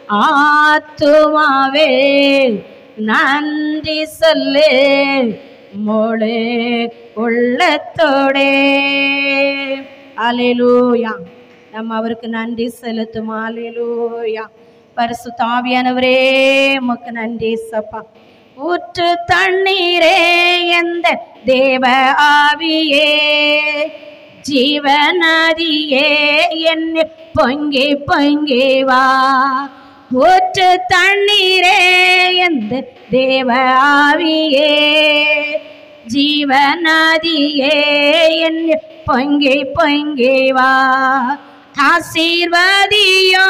ஆத்துமாவே நன்றி சொல்லு முழு உள்ளத்தோடே. அல்லேலூயா. நம்ம அவருக்கு நன்றி செலுத்தும். அல்லேலூயா. பரிசுத்த ஆவியானவரே உமக்கு நன்றி சப்பா. ஊற்று தண்ணீரே எந்த தேவ ஆவியே, ஜீவநதியே என்ன பொங்கி பொங்கி வா. ஊற்று தண்ணீரே எந்த தேவ ஆவியே, ஜீவநதியே என்ன பொங்கி பொங்கி வா. ஆசீர்வதியோ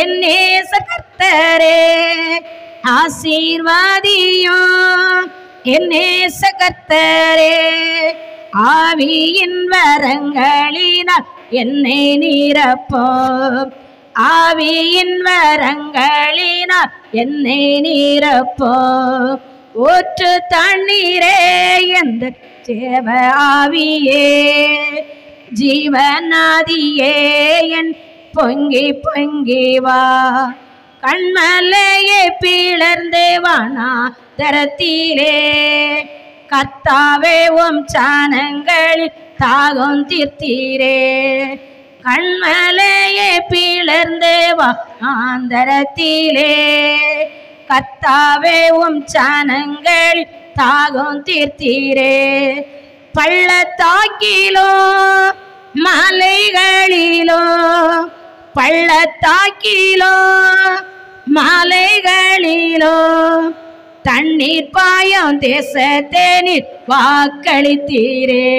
என் நேச கர்த்தரே, ஆசீர்வாதியோ என் நேச கர்த்தரே. ஆவியின் வரங்களினால் என்னை நிரப்போம், ஆவியின் வரங்களினால் என்னை நிரப்போம். ஊற்று தண்ணீரே எந்த தேவ ஆவியே, ஜீவநதியே என் பொங்கி பொங்கி வா. கண்மலையை பிளர்ந்து வனாந்தரத்திலே, கர்த்தாவே உம் சானங்களில் தாகம் தீர்த்தீரே. கண்மலையை பிளர்ந்து வனாந்தரத்திலே, கர்த்தாவே உம் சானங்களில் தாகம் தீர்த்தீரே. பள்ளத்தாக்கிலோ மலைகளிலோ, பள்ளத்தாக்கிலோ மலைகளிலோ, தண்ணீர் பாயும் தேசத்தே நீர் வாக்களித்தீரே.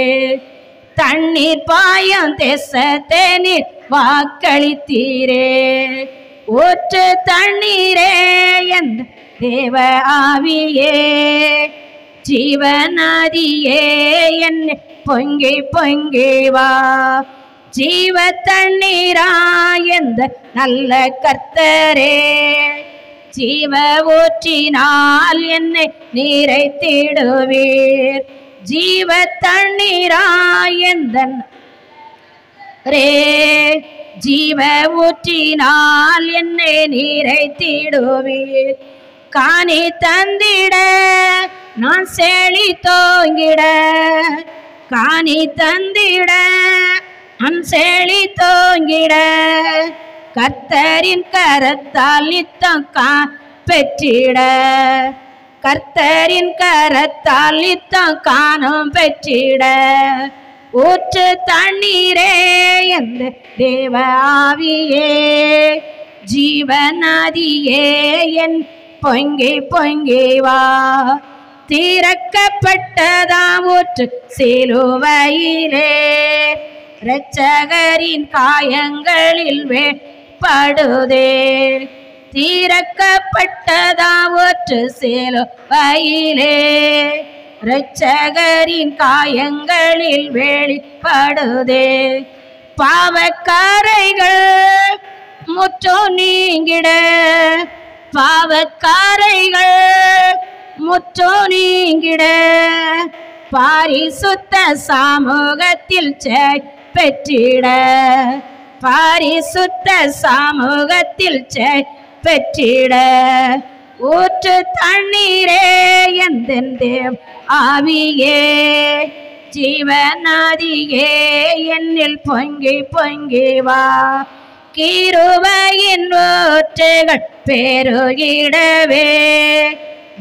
தண்ணீர் பாயும் தேசத்தே நீர் வாக்களித்தீரே. ஊற்று தண்ணீரே எந்த தேவ ஆவியே, ஜீவநதியே என்ன பொங்கி பொங்கி வா. ஜீவ தண்ணீரா எந்த நல்ல கர்த்தரே, ஜீவ ஊற்றினால் என்னை நீரைத்திடுவீர். ஜீவ தண்ணீரா எந்த ரே, ஜீவ ஊற்றினால் என்னை நீரைத்திடுவீர். காணி தந்திட நான் செழி தோங்கிட, காணி தந்திட நான் செழி தோங்கிட. கர்த்தரின் கரத்தால் நித்தம் பெற்றிட, கர்த்தரின் கரத்தால் நித்தம் காணும் பெற்றிட. ஊற்று தண்ணீரே எந்த தேவ ஆவியே, ஜீவநதியே என் பொங்கி பொங்கி வா. திறக்கப்பட்டதாம் ஊற்று சிலுவையிலே, இரட்சகரின் காயங்களில் வேட்படுதே. திறக்கப்பட்டதாம் ஊற்று சிலுவையிலே, இரட்சகரின் காயங்களில் வெளிப்படுதே. பாவக்காரைகள் முற்றும் நீங்கிட, பாவக்காரைகள் முற்றும் நீங்கிட. பாரிசுத்த சமூகத்தில் பெற்றிட, பாரிசுத்த சமூகத்தில் பெற்றிட. ஊற்று தண்ணீரே எந்த தேவ ஆவியே, ஜீவநதியே என்னில் பொங்கி பொங்கி வா. கிருபையின் ஊற்றுகள் பெருகிடவே,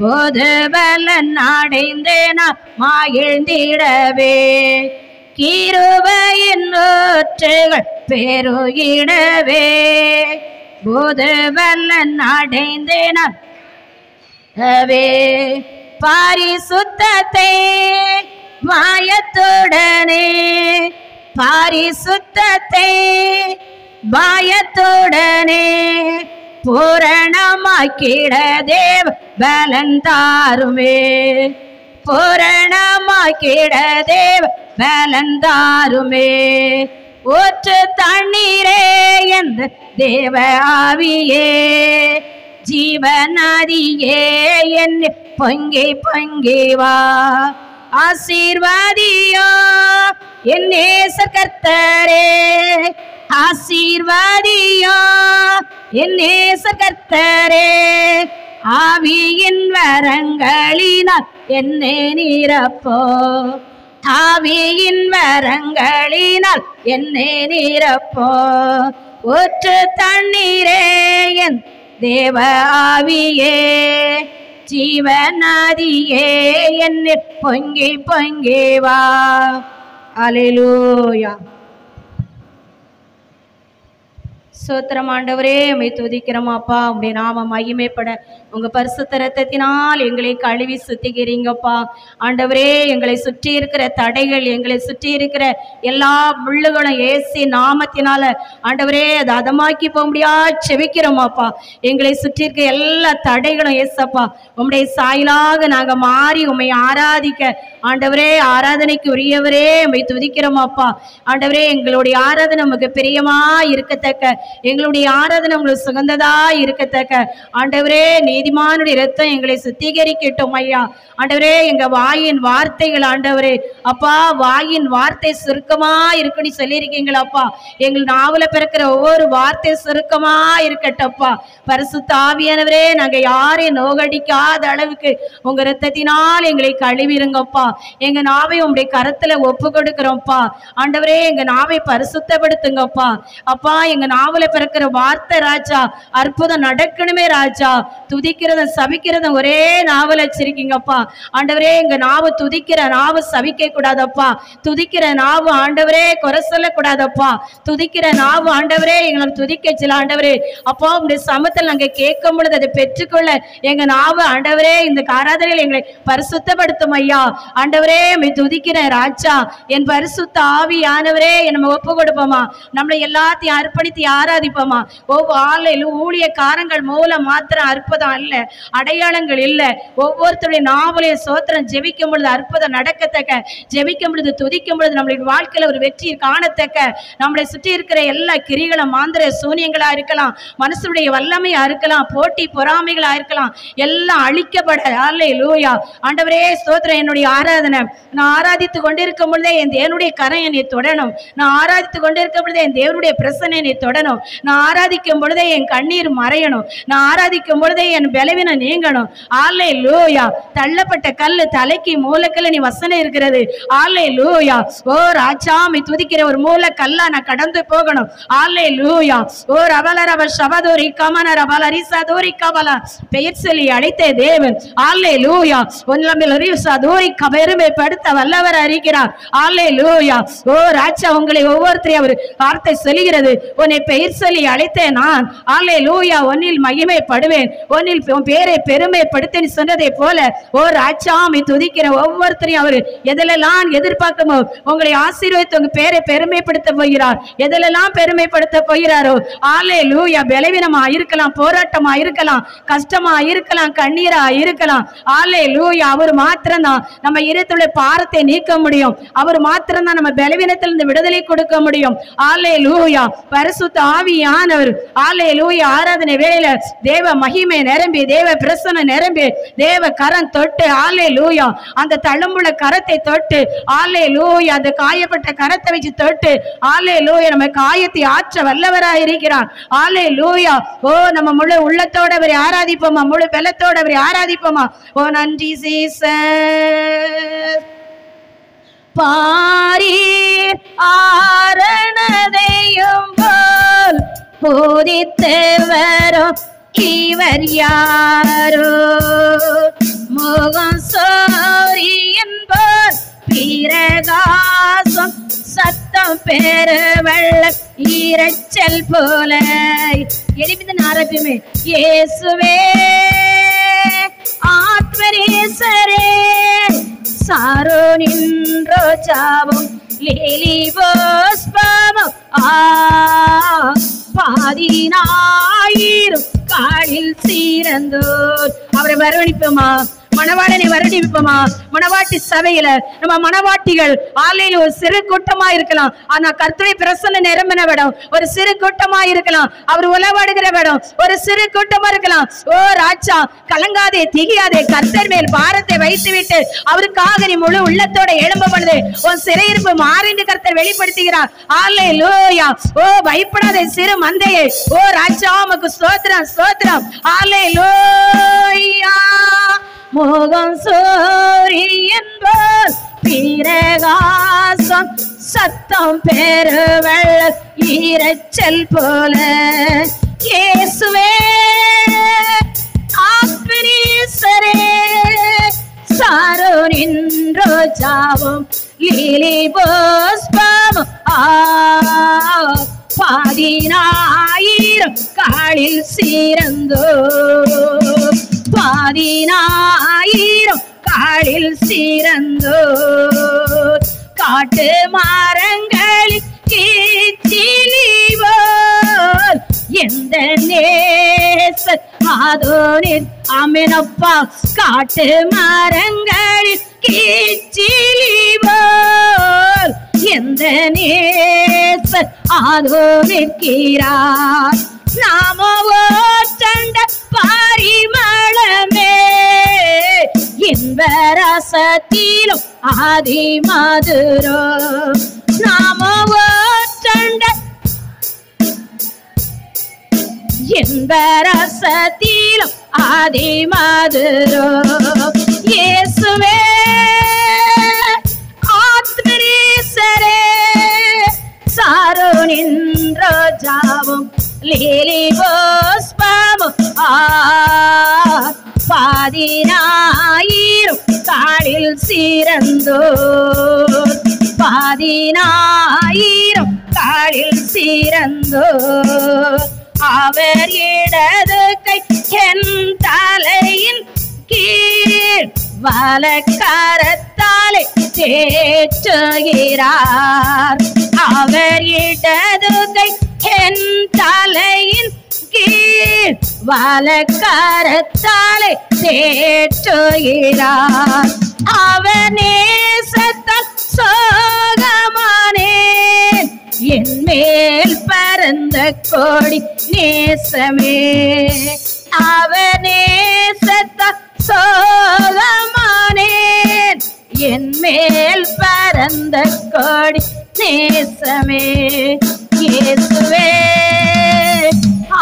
போது பலன் அடைந்து நான் மகிழ்ந்திடவே. கிருபையின் ஊற்றுகள் பெருகிடவே, போது பலன் அடைந்து நான் பாரிசுத்தத்தை பயத்துடனே, பாரிசுத்தத்தை பயத்துடனே பூரணமாக்கிட தேவ பலன் தாருமே. பூரணமாக்கிட தேவ பலன் தாருமே. ஊற்று தண்ணீரே எந்த தேவ ஆவியே, ஜீவநதியே என் பொங்கி பொங்கி வா. ஆசீர்வாதியோ என் நேச கர்த்தரே, ஆசீர்வாதியோ என் நேச கர்த்தரே. ஆவியின் வரங்களினால் என்னை நிரப்போ, ஆவியின் வரங்களினால் என்னை நிரப்போ. ஊற்று தண்ணீரே என் தேவ ஆவியே, ஜீவநதியே என்னில் பொங்கி பொங்கி வா. அல்லேலூயா. சோத்திரம் ஆண்டவரே, உம்மை துதிக்கிறோம் அப்பா. உம்முடைய நாம மகிமைப்பட உங்க பரிசுத்த இரத்தத்தினால் எங்களை கழுவி சுத்திக்கிறீங்கப்பா. ஆண்டவரே, எங்களை சுற்றி இருக்கிற தடைகள், எங்களை சுற்றி இருக்கிற எல்லா முள்ளுகளும் ஏசி நாமத்தினால ஆண்டவரே அதை அதமாக்கி போக முடியாது செபிக்கிறோம் அப்பா. எங்களை சுற்றி இருக்க எல்லா தடைகளும் ஏசப்பா உம்முடைய சாயலாக நாங்கள் மாறி உம்மை ஆராதிக்க ஆண்டவரே, ஆராதனைக்கு உரியவரே உம்மை துதிக்கிறோம் அப்பா. ஆண்டவரே, எங்களுடைய ஆராதனை நமக்கு பிரியமா இருக்கத்தக்க, எங்களுடைய ஆராதனை உங்களுக்கு சுகந்ததா இருக்கத்தக்க ஆண்டவரே, நீதிமானுடைய இரத்தம் எங்களை சுத்திகரிக்கட்டும் ஐயா. ஆண்டவரே, எங்க வாயின் வார்த்தைகள் ஆண்டவரே அப்பா, வாயின் வார்த்தை சுருக்கமா இருக்குன்னு சொல்லியிருக்கீங்களா அப்பா. எங்கள் நாவல பிறக்கிற ஒவ்வொரு வார்த்தை சுருக்கமா இருக்கட்டப்பா. பரிசுத்த ஆவியானவரே, நாங்க யாரையும் நோகடிக்காத அளவுக்கு உங்க இரத்தத்தினால் எங்களை கழுவிருங்கப்பா. எங்க நாவை உங்களுடைய கரத்துல ஒப்பு கொடுக்கிறோம்ப்பா. ஆண்டவரே, எங்க நாவை பரிசுத்தப்படுத்துங்கப்பா. அப்பா, எங்க நாவல பிறக்கிற வார்த்தை ராஜா அற்புதம் நடக்கணுமே ராஜா. துதிக்கிறதும் சபிக்கிறதும் ஒரே நாவல் வச்சிருக்கீங்கப்பா. ஆண்டவரே, எங்க நாவு துதிக்கிற நாவு சபிக்க கூடாதப்பா. துதிக்கிற நாவு ஆண்டவரே குறை சொல்ல கூடாதப்பா. துதிக்கிற நாவு ஆண்டவரே எங்களை துதிக்கச்சில ஆண்டவரே அப்பா. உங்களுடைய சமத்தில் நாங்க கேட்கும் பொழுது அதை பெற்றுக்கொள்ள எங்க நாவு ஆண்டவரே இந்த ஆராதனையில் எங்களை பரிசுத்தப்படுத்தும் ஐயா. ஆண்டவரே, துதிக்கிற ராஜா என் பரிசுத்த ஆவியானவரே நம்ம ஒப்பு கொடுப்போமா. நம்மளை எல்லாத்தையும் அர்ப்பணித்து ஆராதிப்போமா. ஒவ்வொரு ஊழியக்காரங்கள் மூலம் மாத்திரம் அற்புதம் அல்ல, அடையாளங்கள் இல்லை. ஒவ்வொருத்தருடைய நாவலையும் சோத்திரம் ஜெபிக்கும் பொழுது அற்புதம் நடக்கத்தக்க, ஜெபிக்கும் பொழுது துதிக்கும் பொழுது நம்மளுடைய வாழ்க்கையில ஒரு வெற்றி காணத்தக்க, நம்மளை சுற்றி இருக்கிற எல்லா கிரிகளும் மாந்திர சூனியங்களா இருக்கலாம், மனசுடைய வல்லமையா இருக்கலாம், போட்டி பொறாமைகளா இருக்கலாம், எல்லாம் அழிக்கப்பட அல்லேலூயா. ஆண்டவரே ஸ்தோத்திரம். என்னுடைய ஆராதனை நான் ஆராதித்து கொண்டிருக்கும் பொழுதே என் தேவனுடைய கரம் என்னை தொடணும். நான் ஆராதித்து கொண்டிருக்கும் பொழுதே என் தேவனுடைய பிரசன்னை என்னை தொடணும். நான் ஆராதிக்கும் பொழுதே என் கண்ணீர் மறையணும். நான் ஆராதிக்கும் பொழுதே என் பலவீனம் நீங்கணும். அல்லேலூயா. தள்ளப்பட்ட கல்லு தலைக்கு மூலக்கல்ல நீ வசனம் இருக்கிறது. அல்லேலூயா. ஓ ராஜா, உம்மை துதிக்கிற ஒரு மூலக்கல்லா நான் கடந்து போகணும். அல்லேலூயா. ஓ ரபலரப ஷபதோரி கமன ரபல ரிசதோரி கபல பெயர் சொல்லி அழைத்த தேவன். அல்லேலூயா. ஒன்லமில் ரிசதோரி கபெருமைப்படுத்த வல்லவர் இருக்கிறார். அல்லேலூயா. ஓ ராஜா, உங்களை ஒவ்வொருத்தரையும் அவர் வார்த்தை சொல்லுகிறது. உன்னை பெயர் சொல்லி அழைத்தேன் நான். அல்லேலூயா. ஒன்னில் மகிமைப்படுவேன், ஒன்னில் பேரை பெருமைப்படுத்த சொன்னதை போல ஓ ராஜா, உம்மை துதிக்கிற ஒவ்வொருத்தரையும் அவர் எதிலெல்லாம் எதிர்பார்க்கமோ உங்களை ஆசீர்வதித்து உங்க பேரை பெருமைப்படுத்த போகிறார். எதிலெல்லாம் பெருமைப்படுத்த போகிறாரோ அல்லேலூயா. பலவீனமா இருக்கலாம், போராட்டமா இருக்கலாம், கஷ்டமா இருக்கலாம், கண்ணீரா இருக்கலாம். அல்லேலூயா. அவர் மாத்திரம்தான் நம்ம இருதயத்துடைய பாரத்தை நீக்க முடியும். அவர் மாத்திரம்தான் நம்ம பலவீனத்திலிருந்து விடுதலை கொடுக்க முடியும். அல்லேலூயா. பரிசுத்த ஆவியானவர் அல்லேலூயா. ஆராதனை வேளையில தேவ மகிமை நிரம்பி, தேவ பிரசன்னம் நிரம்பி, தேவ கரம் தொட்டு அல்லேலூயா அந்த தழும்புள்ள கரத்தை தொட்டு அல்லேலூயா அந்த காயப்பட்ட கரத்தை வச்சு தொட்டு அல்லேலூயா நம்ம காயத்தை ஆற்ற வல்லவராய் இருக்கிறார். அல்லேலூயா. ஓ நம்ம முழு உள்ளத்தோட அவரை ஆராதிப்போமா, முழு பலத்தோட அவரை ஆராதிப்போமா. ஓ நன்றி ஜீசஸ். பாரீர் ஆரணதையும் போல் பூதித்து வரும் இவர் யாரோ, முகம் சோரியன் போல் பிரகாசம், சத்தம் பெருவெள்ள இரைச்சல் போல. எழுப்பின ஆரம்பியுமே. இயேசுவே ஆத்மரேசரே, சாரோனின் ரோஜாவும் லீலிபோஸ்பமும் பாதினாயிரம் காலில் சீரந்தோர். அவரை வரவழைப்போமா. மணவாளனை வருடிப்போமா. மணவாட்டி சபையில நம்ம மணவாட்டிகள் ஆலையில ஒரு சிறு கூட்டமா இருக்கலாம், ஆனா கர்த்தருடைய பிரசன்ன நிரம்பின இடம் ஒரு சிறு கூட்டமா இருக்கலாம். அவர் உலவாடுகிற இடம் ஒரு சிறு கூட்டமா இருக்கலாம். ஓ ராஜா, கலங்காதே, திகியாதே, கர்த்தர் மேல் பாரத்தை வைத்து விட்டு அவருக்காக நீ முழு உள்ளத்தோட எழும்ப பண்ணுது. உன் சிறையிருப்பு மாறிண்டு கர்த்தர் வெளிப்படுத்துகிறார். அல்லேலூயா. ஓ பயப்படாதே சிறு மந்தையே. ஓ ராஜா, உமக்கு ஸ்தோத்திரம், ஸ்தோத்திரம். அல்லேலூயா. மோகம் சூரியன் போல் பிரகாசம், சத்தம் பெருவெள்ள ஈரச்சல் போல. இயேசுவே ஆத்மனீசரே, சாரோனின் ரோஜாவும் லீலி புஷ்பமும் பாதினாயிரம் காலில் சீரந்தோ, பாதினாயிரம் காலில் சீரந்தோ. காட்டு மரங்களில் கீச்சிலிவோல் எந்த நேச ஆதோனின் அமினப்பா. காட்டு மரங்களில் கீச்சிலிவோல் எந்த நேச ஆதோனிற்கிறார். நாமோ சண்ட பாரிமளமே, இன்பரசத்திலும் ஆதி மதுரோ. நாமோ சண்ட இன்பரசத்திலும் ஆதி மதுரோ. இயேசுவே ஆத்மனீசரே, சாரோனின் ரோஜாவும் லீலி புஷ்பமும் பாதினாயிரம் காலில் சீரந்தோ, பாதினாயிரம் காலில் சீரந்தோ. அவர் இடது கை என் தலையின் கீழ் வலக்கரத்தாலே தேற்றுகிறார். அவர் இடது கை என் தலையின் கீழ் வலக்கரத்தாலே தேற்றுகிறார். அவர் நேசத்தால் சோகமானேன், என் மேல் பரந்த கோடி நேசமே. அவர் நேசத்தால் சோகமானேன், என் மேல் பரந்த கோடி நேசமே. இயேசுவே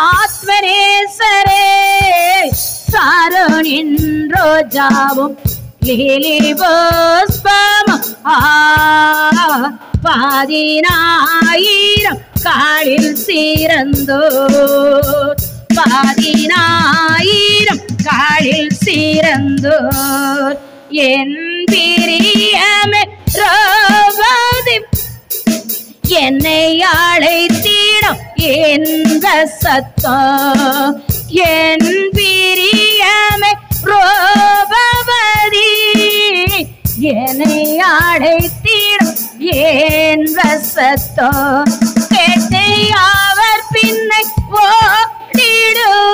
ஆத்மனேசரே, சாரோனின் ரோஜாவும் லீலி புஷ்பமும் பாதினாயிரம் காலில் சீரந்தோ, பாதினாயிரம் காலில் சீரந்தோ. என் பிரியமே ரோபதி என்னை அழைத்திடும் எந்த சத்தம். என் பிரியமே ரோபவதி என்னை அழைத்திடும் எந்த சத்தம். கேட்டு அவர் பின்னை ஓடிடுவேன்,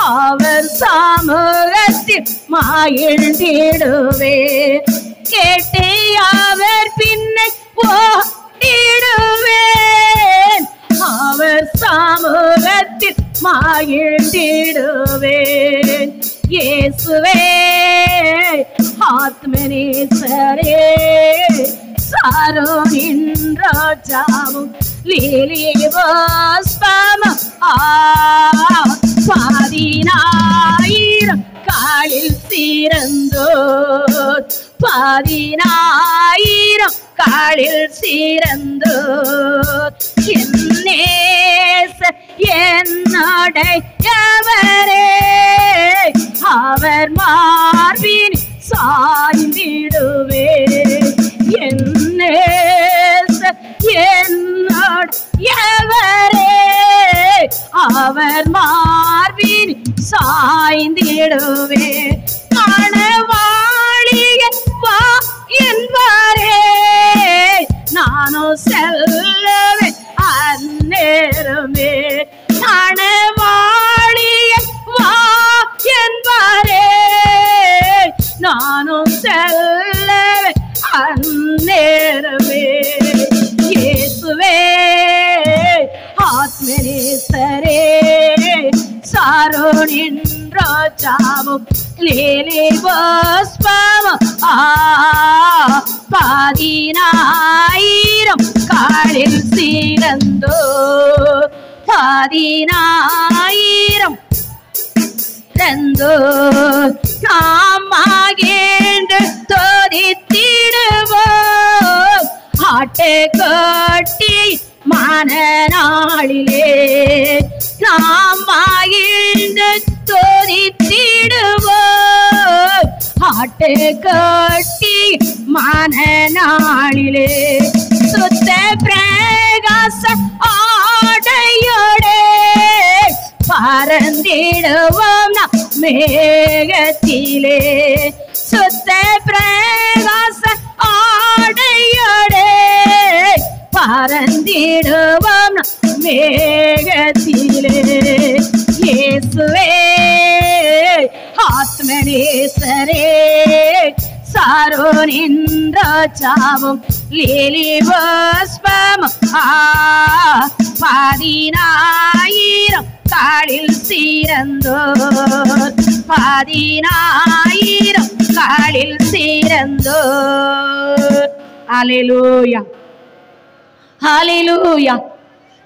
அவர் சமூகத்தில் மகிழ்ந்திடுவேன். கேட்டு அவர் பின்னை ஓடிடுவேன், அவர் சமூகத்தில் மகிழ்ந்திடுவேன். இயேசுவே ஆத்மனீசரே, சாரோனின் ரோஜாவும் லீலி புஷ்பமும் பாதினாயிரம் காலில் சீரந்தோ, பாதினாயிரம் காலில் சீரந்தோ. என் நேச என்னுடையவரே, அவர் மார்பின் சாய்ந்திடுவே. என் நேச என்னுடையவரே, அவர் மார்பின் சாய்ந்திடுவே. மணவாளியே வா என்பாரே, நானும் செல்லுவேன் அந்நேரமே. மணவாளியே வா என்பாரே, சாரோனின் ரோஜாவும் லீலி புஷ்பமும் பாதினாயிரம் காலில் சிறந்தோ பாதினாயிரம் நாம் மகிழ்ந்து துதித்திடுவோம் ஆட்டுக்குட்டி மனநாளிலே நாம் மகிழ்ந்து துதித்திடுவோம் ஆட்டுக்குட்டி மனநாளிலே சுத்த பிரகாச ஆடையோடே பறந்திடுவோம் மேகத்திலே சுத்த பிரகாச ஆடையோடே பறந்திடுவோம் மேகத்திலே இயேசுவே ஆத்மநேசரே சாரோனின் ரோஜாவும் லீலி புஷ்பமும் பாதினாயிரம் காலில் சிறந்தோர் பாதினாயிரம் காலில் சிறந்தோர். ஹல்லேலூயா ஹல்லேலூயா.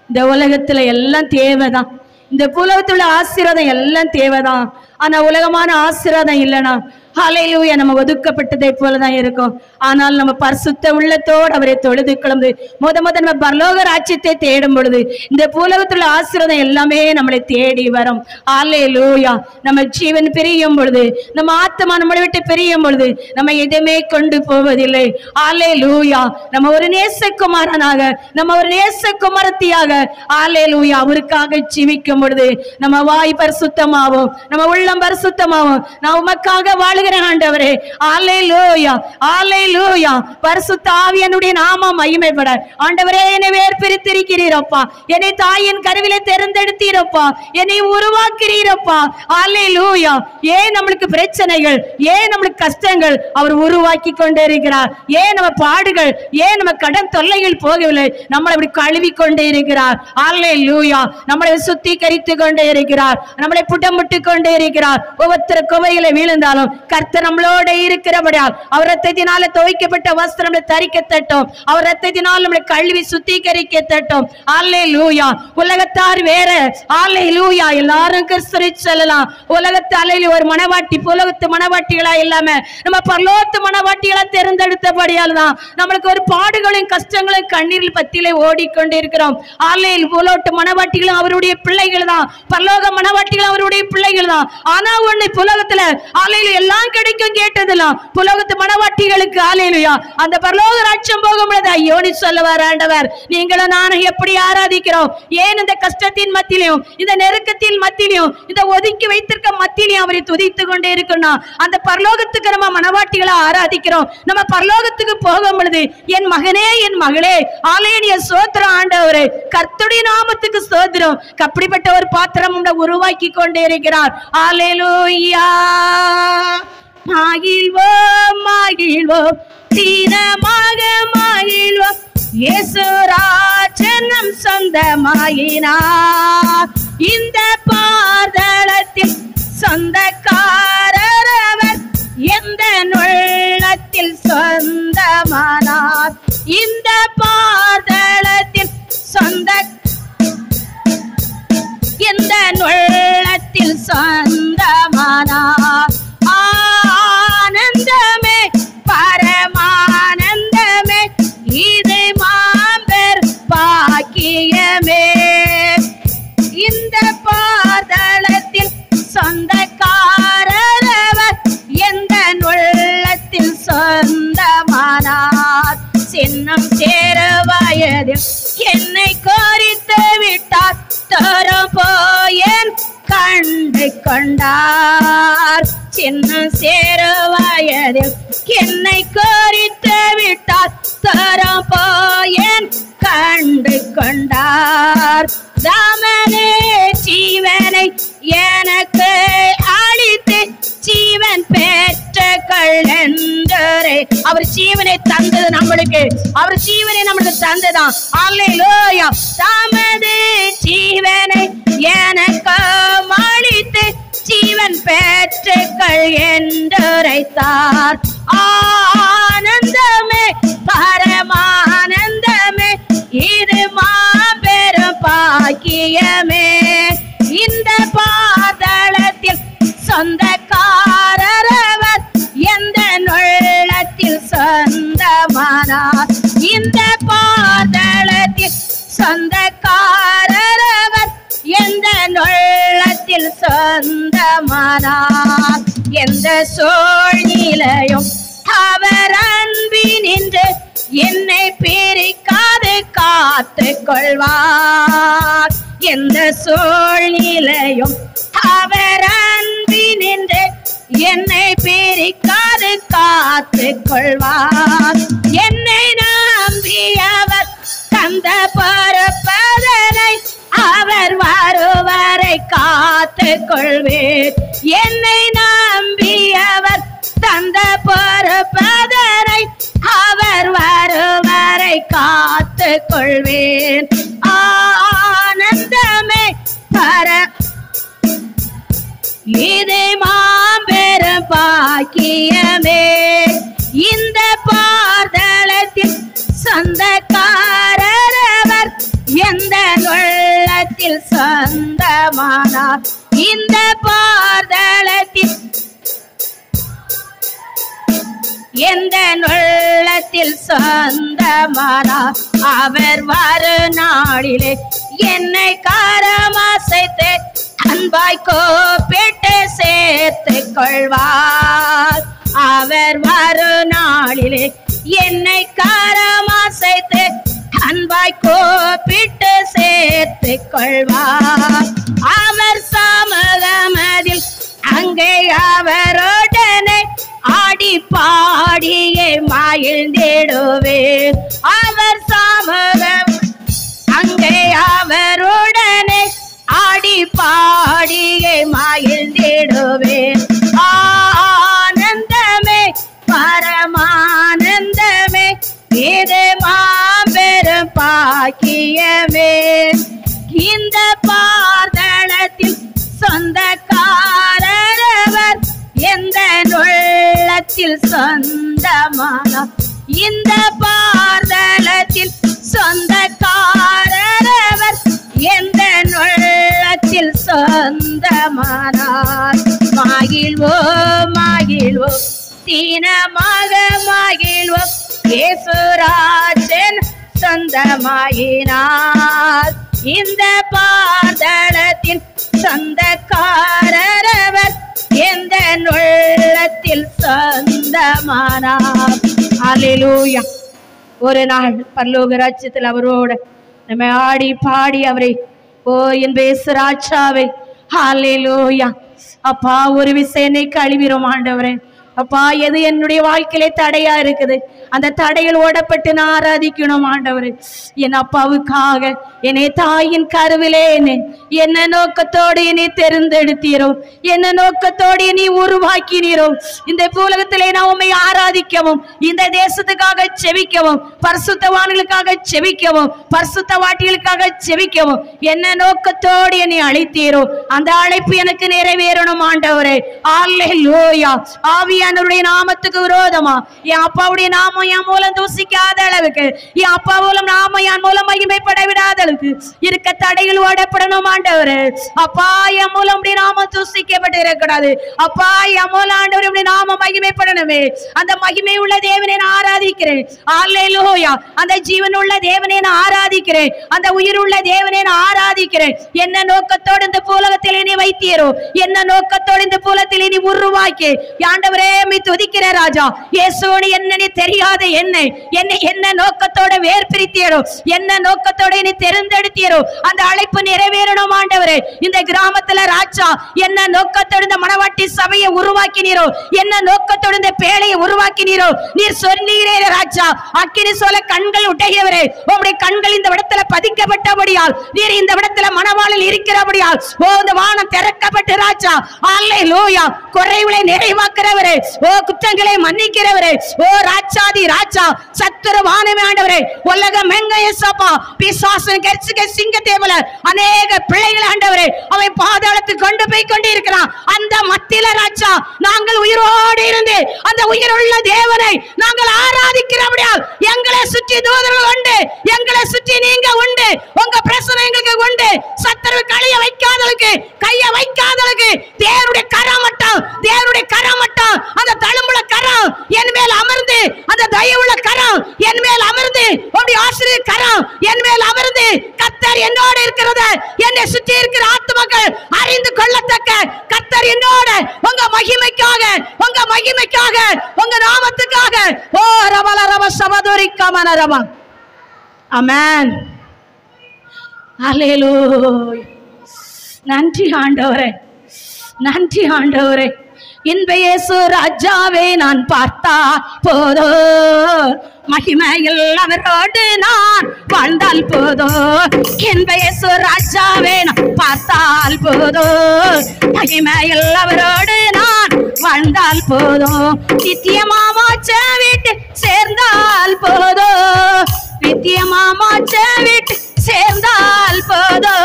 இந்த உலகத்துல எல்லாம் தேவைதான், இந்த உலகத்துல ஆசீர்வாதம் எல்லாம் தேவைதான். ஆனா உலகமான ஆசீர்வாதம் இல்லைனா ஹல்லேலூயா நம்ம ஒதுக்கப்பட்டதை போலதான் இருக்கும். ஆனால் நம்ம பரிசுத்த உள்ளத்தோடு அவரை தொழுது கிளம்பு முத நம்ம பரலோக ராஜ்யத்தை தேடும் பொழுது இந்த உலகத்துல ஆசீர்வாதம் எல்லாமே நம்மளை தேடி வரும். ஹல்லேலூயா. நம்ம ஜீவன் பிரியும் பொழுது, நம்ம ஆத்மா நம்மளை விட்டு பிரியும் பொழுது நம்ம எதுவுமே கொண்டு போவதில்லை. ஹல்லேலூயா. நம்ம ஒரு நேசகுமாரனாக, நம்ம ஒரு நேசகுமாரத்தியாக ஹல்லேலூயா அவருக்காக ஜீவிக்கும் பொழுது நம்ம வாய் பரிசுத்தமாகும், நம்ம உள்ளம் பரிசுத்தமாகும். நான் உமக்காக வாழ ஆண்டவரே. ஹல்லேலூயா ஹல்லேலூயா. பரிசுத்த ஆவியானுடைய நாமம் மகிமைப்பட ஆண்டவரே என்னை வேர்பிரித்திருக்கிறீரப்பா, என்னை தாயின் கருவிலே தேர்ந்தெடுத்தீரப்பா, என்னை உருவாக்குறீரப்பா. ஹல்லேலூயா. ஏன் நம்மளுக்கு பிரச்சனைகள், ஏன் நம்மளுக்கு கஷ்டங்கள் அவர் உருவாக்கி கொண்டே இருக்கிறார். ஏன் நம்ம பாடுகள், ஏன் நம்ம கடன் தொல்லைகள் போகவில்லை, நம்மளை அப்படி கழுவி கொண்டே இருக்கிறார். ஹல்லேலூயா. நம்மளை சுத்திகரித்து கொண்டே இருக்கிறார், நம்மளை புடமிட்டு கொண்டே இருக்கிறார். ஒவ்வொருத்தர குவைகளை வீழ்ந்தாலும் கர்த்தர் நம்மளோட இருக்கிறபடியால் அவர் ரத்தத்தினால துவைக்கப்பட்ட வஸ்திரம் தரிக்கத்தட்டும், அவர் ரத்தத்தினால் நம்மளை கழுவி சுத்திகரிக்கத்தட்டும். ஹல்லேலூயா. உலகத்தார் வேற, ஹல்லேலூயா, எல்லாரும் கிறிஸ்துவை சொல்லலாம். உலகத்து அலையில் ஒரு மனவாட்டி உலகத்து மனவாட்டிகளா இல்லாம நம்ம பரலோகத்து மனவாட்டிகளா தேர்ந்தெடுத்தபடியால் தான் நம்மளுக்கு ஒரு பாடுகளும் கஷ்டங்களும் கண்ணீரில் பத்தியிலே ஓடிக்கொண்டு இருக்கிறோம். உலோட்டு மனவாட்டிகளும் அவருடைய பிள்ளைகள் தான், பரலோக மனவாட்டிகளும் அவருடைய பிள்ளைகள் தான். ஆனா ஒண்ணு புலகத்துல எல்லாம் கிடைக்கும் கேட்டதெல்லாம் புலகத்து மனவாட்டிகளுக்கு ஹல்லேலூயா அந்த பரலோக ராஜ்யம் போகும் பொழுது ஐயோனி சொல்லுவார் ஆண்டவர், நீங்களும் நானும் எப்படி ஆராதிக்கிறோம், ஏன் இந்த கஷ்டத்தின் மத்தியிலும் இந்த நெருக்கத்தின் மத்தியிலும் இந்த ஒதுக்கி வைத்திருக்க மத்தியிலும் அவரை துதித்து கொண்டே இருக்கணும். அந்த பரலோகத்துக்கு நம்ம மனவாட்டிகளை ஆராதிக்கிறோம். நம்ம பரலோகத்துக்கு போகும் பொழுது என் மகனே என் மகளே ஹல்லேலூயா ஸ்தோத்திரம் ஆண்டவரே, கர்த்தருடைய நாமத்துக்கு ஸ்தோத்திரம். அப்படிப்பட்ட ஒரு பாத்திரம் உருவாக்கி கொண்டே இருக்கிறார். ஹல்லேலூயா. மகிழ்வோம் மகிழ்வோம் தீனமாக மகிழ்வோம், இயேசு ராஜனம் சொந்தமாயினார். இந்த பாதளத்தில் சொந்தக்காரர் அவர், எந்த உள்ளத்தில் சொந்தமானார். இந்த பாதளத்தில் எந்த உள்ளத்தில் சொந்தமானார். ஆனந்தமே பரமானந்தமே இது மாம்பெர் பாக்கியமே. இந்த பாதளத்தில் சொந்தக்காரர் எந்த உள்ளத்தில் சொந்தமானார். சின்னம் சேர வயதில் என்னை கோரித்து விட்டார், தரும் போயன் கண்டு கொண்டார். சின்னம் சேர வயதில் என்னை கோரித்து விட்டார், தரும் போயன் கண்டு கொண்டார். தாமனே ஜீவனை எனக்கு அளித்து ஜீவன் பெற்ற கள்ளன்றரே. அவர் ஜீவனை தந்தது நம்மளுக்கு, அவர் ஜீவனை நம்மளுக்கு தந்ததான். ஹல்லேலூயா. தமது ஜீவனை எனக்கு பலன் பெற்றுக்கள் என்றுரைத்தார். ஆனந்தமே பரமானந்தமே இது மாபெரும் பாக்கியமே. இந்த பாதளத்தில் சொந்தக்காரரவர் எந்த உள்ளத்தில் சொந்தமானார். இந்த பாதளத்தில் சொந்தக்காரரவர் எந்த உள்ளத்தில் சொந்தமானார். எந்த சூழ்நிலையும் அவர் அன்பினின்று என்னை பிரிக்காது காத்து கொள்வார். எந்த சூழ்நிலையும் அவர் அன்பினின்று என்னை பிரிக்காது காத்து கொள்வார். என்னை நம்பியவர் தந்த பொறுப்பதனை அவர் வருவரை காத்து கொள்வேன். என்னை நம்பியவர் தந்த பொறுப்பதனை அவர் வருவரை காத்து கொள்வேன். ஆனந்தமே இது மாபெரும் பாக்கியமே. இந்த பாதளத்தில் சொந்தக்காரரவர் எந்த உள்ளத்தில் சொந்தமானார். இந்த பாதளத்தில் எந்த உள்ளத்தில் சொந்தமானார். அவர் வரு நாளிலே என்னை கரமசைத்து அன்பாய் கூப்பிட்டு சேர்த்து கொள்வார். அவர் வரு நாளிலே என்னை கரமசைத்து அன்பாய் கூப்பிட்டு சேர்த்து கொள்வார். அவர் சமூகமதில் அங்கே அவருடனே ஆடி பாடியே மகிழ்ந்திடுவேன். அவர் சமூகம் அங்கே அவருடனே ஆடி பாடியே மகிழ்ந்திடுவேன். ஆனந்தமே பரமானந்தமே இது மாபெரும் பாக்கியமே. இந்த பாதளத்தில் சொந்தக்காரரவர் எந்த உள்ளத்தில் சொந்தமானார். இந்த பாதளத்தில் சொந்தக்காரரவர் எந்த உள்ளத்தில் சொந்தமானார். மகிழ்வோம் மகிழ்வோம் தீனமாக மகிழ்வோம் இயேசுராஜன் சொந்தமாயினார். இந்த பாதளத்தில் சொந்தக்காரரவர் எந்த உள்ளத்தில் சொந்தமானார். அல்லேலூயா. ஒரு நாள் பரலோக ராஜ்யத்தில் அவரோடு நம்ம ஆடி பாடி அவரை ஓ என் பேசுராஜாவை அல்லேலூயா. அப்பா ஒரு விஷயனை கழுவிரும் ஆண்டவரே. அப்பா எது என்னுடைய வாழ்க்கையிலே தடையா இருக்குது அந்த தடையில் ஓடப்பட்டு நான் ஆராதிக்கணும் ஆண்டவரே. என் அப்பாவுக்காக என்னை தாயின் கருவிலே என்ன நோக்கத்தோடு என்னை தெரிந்தெடுத்தீரோ, என்ன நோக்கத்தோடு என்னை உருவாக்கினீரோ. இந்த பூலகத்திலே நான் உம்மை ஆராதிக்கவும், இந்த தேசத்துக்காக செபிக்கவும், பரிசுத்தவான்களுக்காக செபிக்கவும், பரிசுத்த வாட்டிகளுக்காக செபிக்கவும் என்ன நோக்கத்தோடு என்னை அழைத்தீரோ அந்த அழைப்பு எனக்கு நிறைவேறணும் ஆண்டவரே. அல்லேலூயா. ஆவியானவருடைய நாமத்துக்கு விரோதமா என் அப்பாவுடைய நாமம் என் மூலம் தூசிக்காத அளவுக்கு, என் அப்பா மூலம் நாம என் மூலம் மகிமைப்பட விடாத அளவுக்கு இருக்க தடைகள் ஓடப்படணும் ஆண்டவரே. அப்பா என் மூலம் நாமம் தூசிக்கப்பட்டு இருக்கக்கூடாது. அப்பா என் மூலம் ஆண்டவரே நாம மகிமைப்படணுமே. அந்த மகிமை உள்ள தேவனை நான் ஆராதிக்கிறேன். அல்லேலூயா. அந்த ஜீவன் உள்ள தேவனை நான் ஆராதிக்கிறேன். அந்த உயிர் உள்ள தேவனை நான் ஆராதிக்கிறேன். என்ன நோக்கத்தோடு இந்த பூலகத்தில் நீ வைத்தீரோ, என்ன நோக்கத்தோடு இந்த பூலகத்தில் நீ உருவாக்கி ஆண்டவரே மீ துதிக்கிற ராஜா இயேசுவோடு என்ன நீ தெரியாத என்னை என்ன நோக்கத்தோட வேர் பிரித்தீரோ, என்ன நோக்கத்தோட நீ தெரிந்தெடுத்தீரோ அந்த அழைப்பு நிறைவேறணும் ஆண்டவரே. இந்த கிராமத்துல ராஜா என்ன நோக்கத்தோடு இந்த மணவாட்டி சபையை உருவாக்கினீரோ, என்ன நோக்கத்தோடு இந்த பேழையை உருவாக்கினீரோ நீர் சொன்னீரே ராஜா. அக்கினி சோல கண்கள் உடையவரே, உம்முடைய கண்கள் இந்த இடத்துல பதிக்கப்பட்டபடியால், நீர் இந்த இடத்துல மணவாளில் இருக்கிறபடியால் ஓ இந்த வானம் திறக்கப்பட்ட ராஜா. அல்லேலூயா. குறைவுகளை நிறைவாக்குறவரே, ஓ குற்றங்களை மன்னிக்கிறவரே, ஓ ராஜாதி ராஜா, சத்துருவானமே ஆண்டவரே, உலகம் எங்க இயேசப்பா பிசாசு கர்ச்சிக்க சிங்கத்தை போல அநேக பிள்ளைகள் ஆண்டவரே அவன் பாதாளத்துக்கு கொண்டு போய் கொண்டிருக்கிறான். அந்த மத்தியில ராஜா நாங்கள் உயிரோடு இருந்து அந்த உயிருள்ள தேவனை நாங்கள் ஆராதிக்கிறபடியால் எங்களை சுற்றி தூதர்கள் உண்டு, எங்களை சுற்றி நீங்க உண்டு, உங்க பிரசனை எங்களுக்கு உண்டு. சத்துரு கைய வைக்காதளுக்கு தேவனுடைய கரம் மட்டும், தேவனுடைய கரம் மட்டும், அந்த தழும்புள்ள கரம் என் மேல் அமர்ந்து, அந்த தயவுள்ள கரம் என் மேல் அமர்ந்து, உம்முடைய ஆசீர்வாத கரம் என் மேல் அமர்ந்து, கர்த்தர் என்னோடு இருக்கிறது என்னை சுற்றி இருக்கிற ஆத்துமக்கள் அறிந்து கொள்ளத்தக்க கர்த்தர் என்னோட உங்க மகிமைக்காக, உங்க மகிமைக்காக, உங்க நாமத்துக்காக. ஓ ரபல ரப சமதுரி கமன ரப. ஆமென். அல்லேலூயா. நன்றி ஆண்டவரே, நன்றி ஆண்டவரே. இன்ப இயேசு ராஜாவே நான் பார்த்தா போதோ, மகிமையில் அவரோடு நான் வாழ்ந்தால் போதோ. இன்ப இயேசு ராஜாவே நான் பார்த்தால் போதோ, மகிமையில் அவரோடு நான் வாழ்ந்தால் போதோ. நித்தியமாமாச்ச வீட்டு சேர்ந்தால் போதோ, நித்தியமாமாச்ச வீட்டு சேர்ந்தால் போதோ.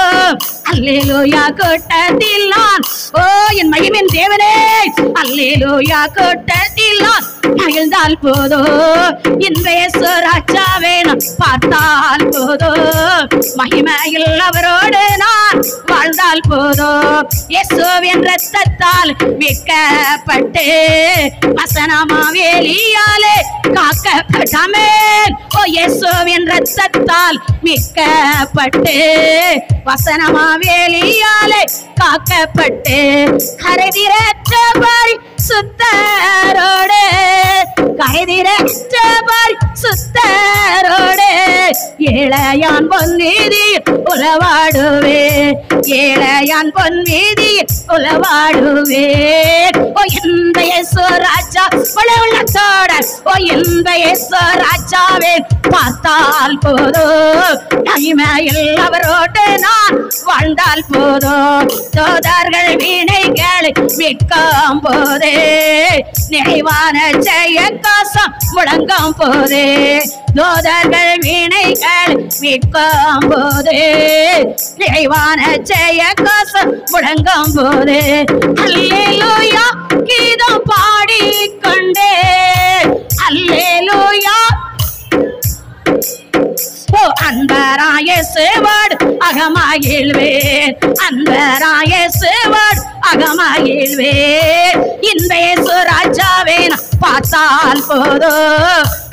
அல்லேலூயா. கூட்டத்தில் நான், ஓ என் மகிமையின் தேவனே, அல்லேலூயா. கூட்டத்தில் நான் மகிழ்ந்தால் போதோ. இன்ப இயேசு ராஜாவே நான் பார்த்தால் போதோ, மகிமையில் அவரோடு நான் வாழ்ந்தால் போதோ. இயேசுவின் இரத்தத்தால் மீட்கப்பட்டு வசனமாவேலியாலே காக்கப்பட்டமேன். ஓ இயேசுவின் இரத்தத்தால் மீட்கப்பட்டு வசனமாவேலியாலே காக்கப்பட்டு கரைதிரற்ற பரிசுத்தரோடு, கரைதிரற்ற பரிசுத்தரோடு ஏழையான் பொன்வீதி உலவாடுவே, ஏழையான் பொன்வீதி உலவாடுவே. ஓ இந்த இயேசு ராஜா உள்ளத்தோட, ஓ இந்த இயேசு ராஜாவே பார்த்தால் போதோ, மகிமையில் அவரோடு நான் வாழ்ந்தால் போதோ. தோதர்கள் வீணைகளை மீட்கும் போதே, நிறைவான ஜெய காசம் முழங்கும் போதே. தோதர்கள் வீணைகள் மீட்கும் போதே, நிறைவான ஜெய காசம் முழங்கும் போதே. அல்லேலூயா கீதம் பாடிக்கொண்டே, அல்லேலூயா. ஓ அன்பராய சேவட் அகமாயில்வேன், அன்பராய சேவட் அகமாயில்வேன். இன்ப இயேசு ராஜாவே நான் பார்த்தால் போதோ,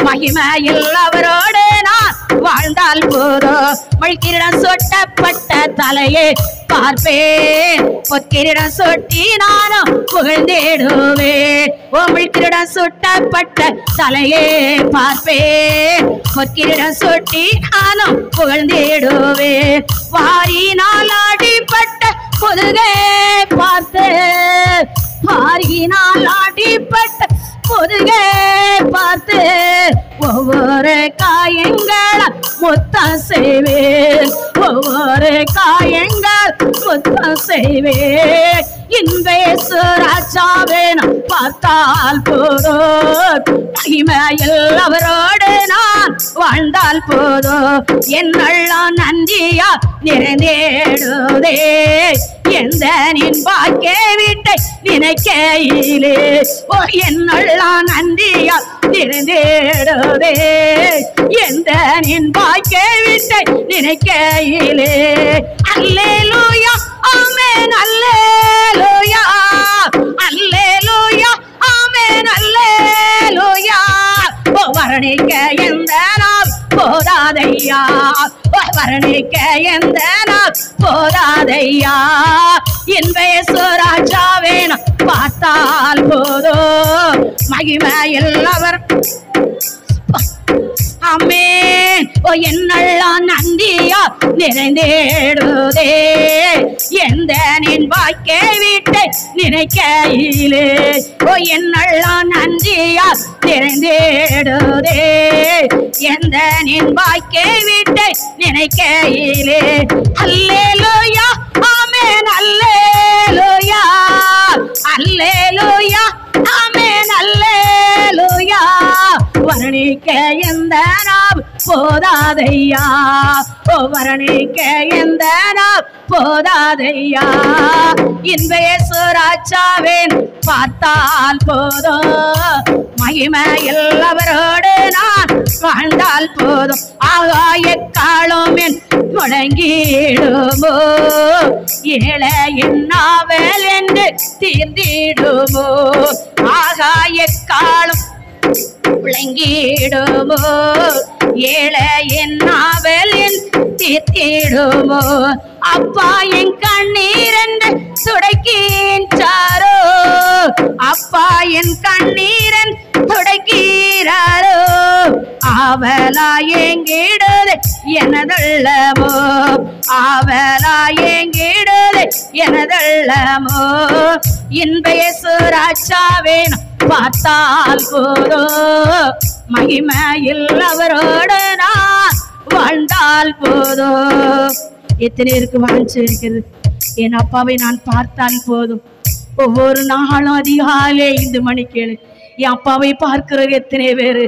மகிமையில் அவரோடு நான் வாழ்ந்தால் போதோ. மழ்கிரிடம் சொட்டப்பட்ட தலையே பார்ப்பேன், பொற்கிரிடம் சொட்டி நானும் புகழ்ந்திடுவேன். ஓ மழ்கிரிடம் சுட்டப்பட்ட தலையே பார்ப்பேன், பொற்கிரிடம் சொட்டி நானும் புகழ்ந்திடுவேன். வாரினால் அடிப்பட்ட முதுகை பார்த்தேன், வாரினால் அடிப்பட்ட முதுகை பார்த்து ஒவ்வொரு காயங்கள் முத்தம் செய்வேன், ஒவ்வொரு காயங்கள் முத்தம் செய்வேன். இன்ப இயேசு ராஜாவே நான் பார்த்தால் போதோ, மகிமையில் அவரோடு நான் வாழ்ந்தால் போதோ. என்னெல்லாம் நன்றியா நிறைந்தேடுதே, எந்த நின் பாக்கிய வீட்டை நினைக்கையிலே. ஓ என்னெல்லாம் நன்றியா நிறைந்தேடுதே, எந்த நின் பாக்கிய வீட்டை நினைக்கையிலே. அல்லேலூயா ஆமென், அல்லேலூயா, அல்லேலூயா ஆமென், அல்லேலூயா. ஓ வர்ணிக்க எந்த நாள் போதாதையா, ஓ வர்ணிக்க எந்த நாள் போதாதையா. இன்ப இயேசு ராஜாவே நான் பார்த்தால் போதோ, மகிமையில் அவர். ஆமென். ஓ என்னெல்லாம் நன்றியா நிறைந்தேடுதே, எந்த நின் வாய்க்கை வீட்டை நினைக்கையிலே. ஓ என்னெல்லாம் நன்றியா நிறைந்தேடுதே, எந்த நின் வாய்க்கை வீட்டை நினைக்கையிலே. அல்லேலூயா ஆமென், அல்லேலூயா. போதாதையா, வர்ணிக்க எந்த நாள் போதாதையா. இன்ப இயேசு ராஜாவின் பார்த்தால் போதும், மகிமையில் அவரோடு நான் வாழ்ந்தால் போதும். ஆகாய காலம் என் முழங்கிடுமோ, ஏழையின் நாவல் என்று தீர்ந்திடுமோ. ஆகாய காலம் விளங்கிடுமோ, ஏழையின் நாவல் என் தீர்த்திடுமோ. அப்பா என் கண்ணீர் என்று துடைக்கின்றாரோ, அப்பா என் கண்ணீரன் துடைக்கிறாரோ. ஆவலா எங்கிடுதே எனதள்ளமோ, ஆவலா எங்கிடுதே எனதள்ளமோ. இன்ப இயேசு ராஜாவின் பார்த்தால் போதும், மகிமையில் அவரோடு நான் வாழ்ந்தால் போதும். எத்தனை இருக்கு வாஞ்சி இருக்கிறது, என் அப்பாவை நான் பார்த்தால் போதும். ஒவ்வொரு நாளும் அதிகாலை 5 மணிக்கு என் அப்பாவை பார்க்கிற எத்தனை பேரு,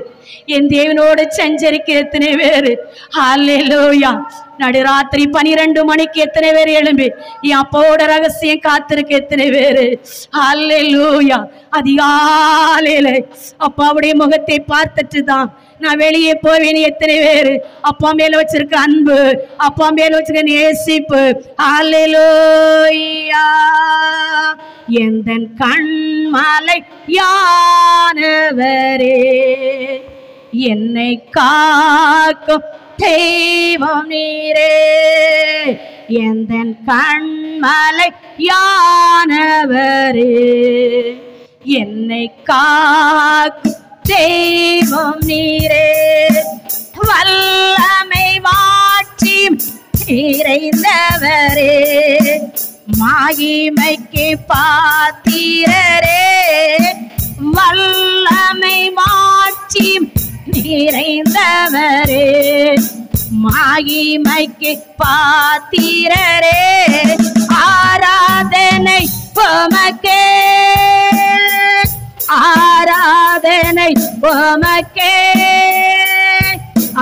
என் தேவனோடு சஞ்சரிக்க எத்தனை பேரு. ஹல்லேலூயா. நடுராத்திரி 12 மணிக்கு எத்தனை பேர் எழும்பி என் அப்பாவோட ரகசியம் காத்திருக்க எத்தனை பேரு. ஹல்லேலூயா. அதிகாலையில அப்பாவுடைய முகத்தை பார்த்துட்டு தான் நான் வெளியே போவேன் எத்தனை பேரு. அப்பா மேல வச்சிருக்க அன்பு, அப்பா மேல வச்சிருக்க நேசிப்பு. ஹல்லேலூயா. எந்தன் கண்மலை யானவரே, என்னை காக்கும் தெய்வம் நீரே. எந்தன் கண்மலை யானவரே, என்னை காக்கும் தெய்வம் நீரே. வல்லமை மாற்றி நிறைந்தவரே, மகிமைக்கு பாத்திரரே. வல்லமை மாற்றி நிறைந்தவரே, மகிமைக்கு பாத்திரரே. ஆராதனை உமக்கே, ஆராதனை உமக்கே,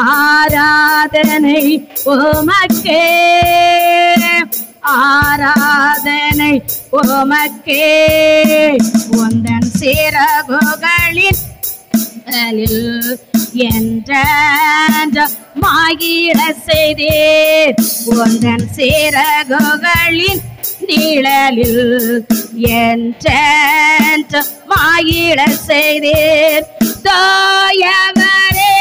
ஆராதனை உமக்கே, ஆராதனை உமக்கே. உந்தன் சிறகுகளின் என்ற மகிழ செய்தீர், உந்தன் சிறகுகளின் நிழலில் என்ற மகிழ செய்தீர். தோயவரே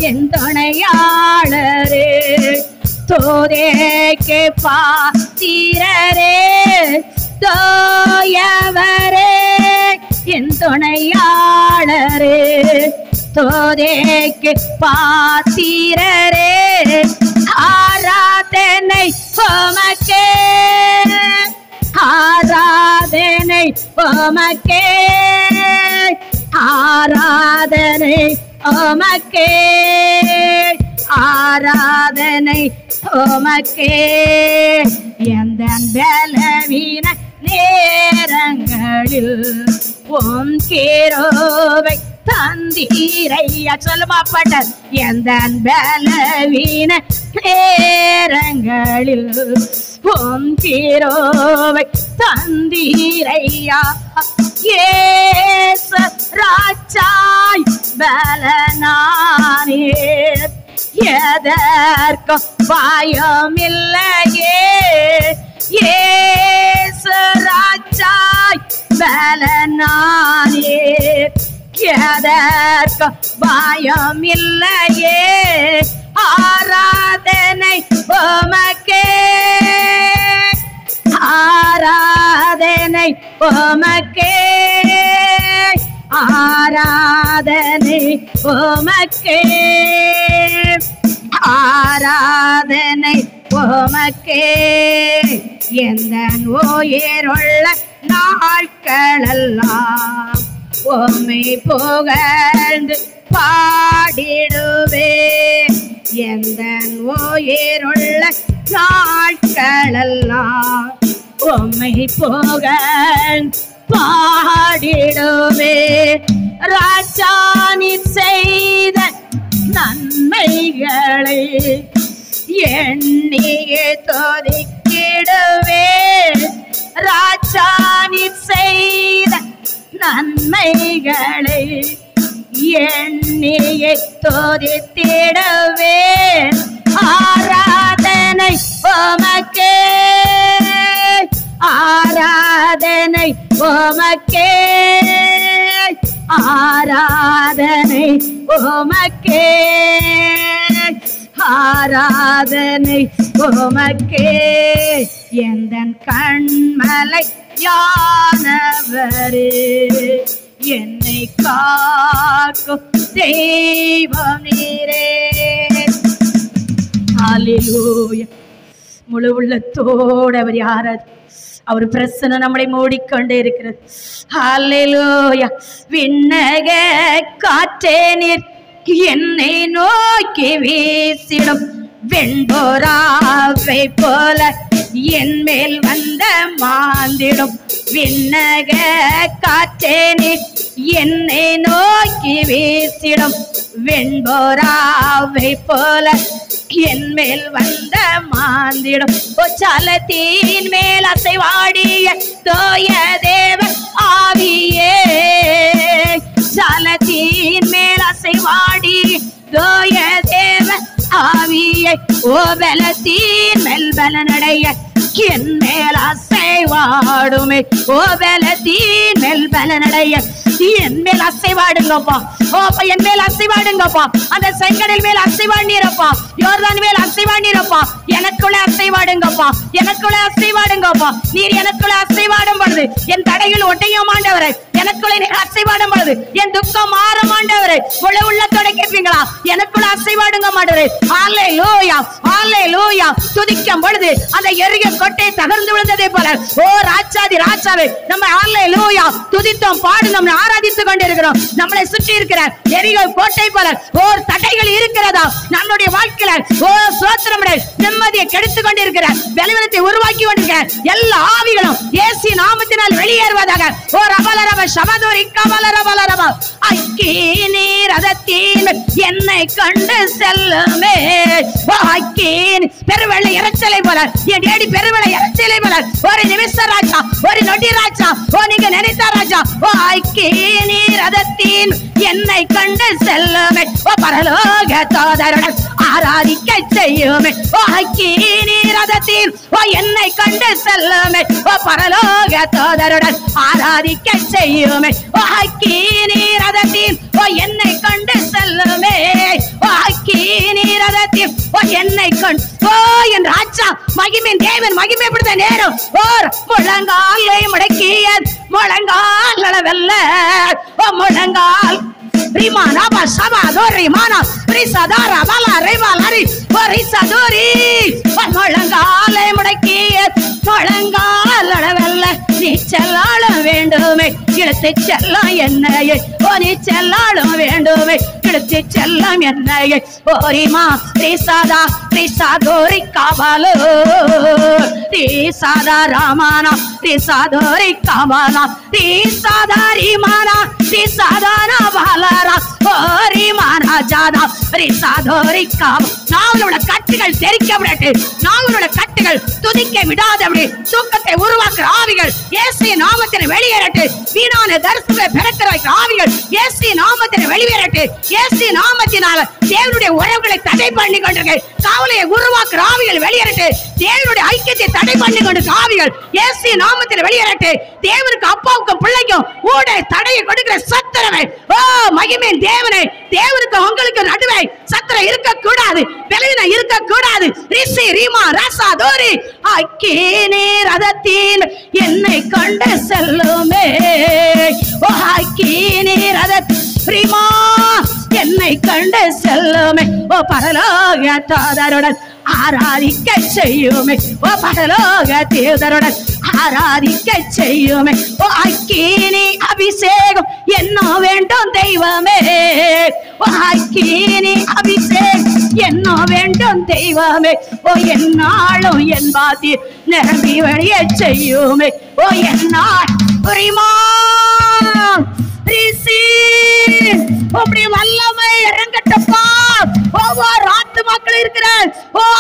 என் துணையாளரே, தோதேக்கு பாத்திரரே. தோயவரே என் துணையாளரே, தோதேக்கு பாத்திரரே. ஆராதனை உமக்கே, ஆராதனை உமக்கே, ஆராதனை உமக்கே, ஆராதனை உமக்கே. எந்தன் பலவீன நேரங்களில் உம் கிருபை தந்தீரையா. சொல்லுமாப்பட்ட எந்தன் பலவீன நேரங்களில் உம் கிருபை தந்தீரையா. இயேசு ராஜாய் பலனானே, எதற்கும் பயமில்லையே. இயேசு ராஜாய் பலனானே, எதற்கும் பயமில்லையே. ஆராதனை உமக்கே, ஆராதனை உமக்கே, ஆராதனை உமக்கே, ஆராதனை உமக்கே. எந்தன் உயிருள்ள நாட்களெல்லாம் உம்மை புகழ்ந்து பாடிடுவே. எந்தன் உயிருள்ள நாட்களெல்லாம் உம்மை புகழ்ந்து பாடிடுவே. ராஜா நீர் செய்த நன்மைகளை எண்ணியே துதித்திடுவே. ராஜா நீர் செய்த நன்மைகளை எண்ணியே துதித்திடுவே. ஆராதனை உமக்கே, ஆராதனை உமக்கே, ஆராதனை உமக்கே, ஆராதனை உமக்கே. எந்தன் கண்மலை யானவரே, என்னை காக்கும் தெய்வம் நீரே. ஹல்லேலூயா. முழு உள்ளத்தோடு அவர் யாராவது அவர் பிரசன்ன நம்மளை மூடிக்கொண்டே இருக்கிறது. ஹல்லேலூயா. விண்ணக காற்றே நீர் என்னை நோக்கி வீசிடும் வெண்போராவை போல என் மேல் வந்த மாந்திடும். விண்ணக காற்றே நீர் என்னை நோக்கி வீசிடும் வெண்போராவை போல என் மேல் வந்த மாந்திடும். சலத்தின் மேல் அசைவாடிய தோய தேவ ஆவியே, சலத்தின் மேல் அசைவாடிய தோய தேவ ஆவியை ஓ பலத்தின் மேல் பலனடைய என் மேல் அசைவாடுமே. ஓ பலத்தின் மேல் பலனடைய என் மேல் அசைவாடுங்கப்பா. ஓப்பா என் மேல் அசைவாடுங்கப்பா. அந்த செங்கடல் மேல் அசைவாடினீரப்பா, யோர்தான் மேல் அசைவாடினீரப்பா. எனக்குள்ள அசைவாடுங்கப்பா, எனக்குள்ள அசைவாடுங்கப்பா. நீர் எனக்குள்ள அசைவாடும் பொழுது என் தடைகள் ஒட்டையும் ஆண்டவரே, எனக்குள்ள நீர் அசைவாடும் பொழுது என் துக்கம் மாறும் ஆண்டவரே. முழு உள்ளத்தோட கேட்பீங்களா? எனக்குள்ள அசைவாடுங்க ஆண்டவரே. ஹல்லேலூயா, ஹல்லேலூயா. துதிக்கும் பொழுது அந்த எரிய கொட்டை தகர்ந்து விழுந்ததே போல ஓ ராஜாதி ராஜாவே நம்ம ஹல்லேலூயா துதித்தோம், பாடினோம், ஆராதித்துக் கொண்டிருக்கிறோம். நம்மளை சுற்றி இருக்கிற எரிய கோட்டை போல ஓர் தடைகள் இருக்கிறதா நம்முடைய வாழ்க்கையில? ஓ ஸ்தோத்திரம். நிம்மதியை கெடுத்துக் கொண்டிருக்கிற, பலவீனத்தை உருவாக்கி கொண்டிருக்கிற எல்லா ஆவிகளும் இயேசு நாமத்தினால் வெளியேறுவதாக. ஓ ரபலரப சமதோரி கபலரபலரப அக்கீனி ரதத்தின் என்னை கண்டு செல்லுமே. ஓ அக்கீனி பெருவெள்ளை இறைச்சலை போல, என் டேடி பெருவெள்ளை இறைச்சலை போல ஒரு நிமிஷ ராஜா, ஒரு நொடி ராஜா, ஓ நீங்க நினைத்த ராஜா. ஓ அக்கீனி ரதத்தின் என்னை கண்டு செல்லுமே. ஓ பரலோக தூதருடன் ஆராதிக்க செய்யுமே. ஓ அக்கீனி ரதத்தின் ஓ என்னை கண்டு செல்லுமே. ஓ பரலோக தூதருடன் ஆராதிக்க செய்யுமே. ஓ அக்கீனி ரதத்தின் ஓ என்னை கண்டு செல்லுமே. ஓ அக்கீனி ரதத்தின் ஓ என்னை கண்டு ஓ என் ராஜா மகிமையின் தேவன் மகிமைப்படுத்த நேரம் ஓர் முழங்காலை முடக்கிய முழங்கால் அளவல்ல. ஓ முழங்கால் ரிமானா பசமா தோரிமானா ரிசதாரா பலா ரிவாலரி பரிசதோரி முழங்காலை முடக்கிய முழங்கால் அளவல்ல. நீ செல்லாலும் வேண்டுமே இழுத்து செல்லம் என்னையே. ஓ நீ செல்லாலும் வேண்டுமே இழுத்து செல்லம் என்னையே. ஓரிமா ரிசதா ரிசதோரி காபாலோ ரிசதா ராமானா ரிசதோரி காபாலா ரிசதா ரிமானா ரிசதானா பாலரா ஓரிமானா ஜாதா ரிசதோரி காபா. நாங்களோட கட்டுகள் தெரிக்கப்படட்டு, நாங்களோட கட்டுகள் துதிக்க விடாதபடி தூக்கத்தை உருவாக்குற ஆவிகள் இயேசு நாமத்தில் வெளியேறட்டு. வீணான தரிசனங்களை பெறக்கிற ஆவிகள் இயேசு நாமத்தில் வெளியேறட்டு. இயேசு நாமத்தினால தேவனுடைய உறவுகளை தடை பண்ணி கொண்டிருக்க கவலையை உருவாக்குற ஆவிகள் வெளியேறட்டு. தேவனுடைய ஐக்கியத்தை தடை பண்ணி கொண்டிருக்க ஆவிகள் இயேசு நாமத்தில் வெளியேறட்டு. தேவனுக்கு அப்பாவுக்கும் பிள்ளைக்கும் ஊட தடையை கொடுக்கிற சத்திரமே ஓ மகிமையின் தேவனே, தேவனுக்கு உங்களுக்கு நடுவே சத்திரம் இருக்கக்கூடாது, பலவீனம் இருக்கக்கூடாது. ரிஷி ரீமா ரசா தோரி அக்கீனி ரதத்தின் என்னை கண்டு செல்லுமே. ஓ அக்கீனி ரதத் ரீமா என்னை கண்டு செல்லுமே. ஓ பரலோக தூதருடன் ஆராதிக்க செய்யுமே. ஓ பரலோக தூதருடன் ஆராதிக்க செய்யுமே. ஓ அக்கீனி அபிஷேகம் என்ன வேண்டும் தெய்வமே. ஓ அக்கீனி அபிஷேகம் என்ன வேண்டும் தெய்வமே. ஓ என்னாலும் என் பாத்தி நிரம்பி வழிய செய்யுமே. ஓ என்னால் புரியுமா ரிசி அப்படி வல்லமை இறங்கட்டப்பா ஒவ்வொரு ஆத்துமாக்கள் இருக்கிற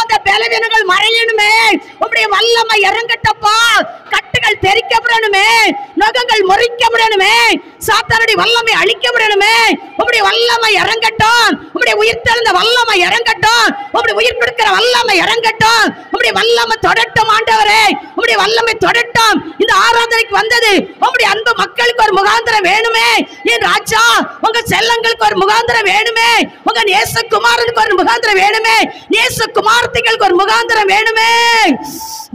அந்த பலவீனங்கள் மறையணுமே. உம்முடைய வல்லமை இறங்கட்டப்பா. கட்டுகள் தெரிக்கப்படணுமே, நகங்கள் முறிக்கப்படணுமே, சாத்தானுடைய வல்லமை அழிக்கப்படணுமே. உம்முடைய வல்லமை இறங்கட்டும். உம்முடைய உயிர்த்தெழுந்த வல்லமை இறங்கட்டும். உம்முடைய உயிர் கொடுக்கிற வல்லமை இறங்கட்டும். உம்முடைய வல்லமை தொடட்டும் ஆண்டவரே. உம்முடைய வல்லமை தொடட்டும். இந்த ஆராதனைக்கு வந்தது உம்முடைய அன்பு மக்களுக்கு ஒரு முகாந்திரம் வேணுமே. என் ராஜா, உங்க செல்லங்களுக்கு ஒரு முகாந்திரம் வேணுமே. உங்க நேசகுமாரனுக்கு ஒரு முகாந்திரம் வேணுமே. நேசகுமாரத்திகளுக்கு ஒரு முகாந்திரம் வேணுமே.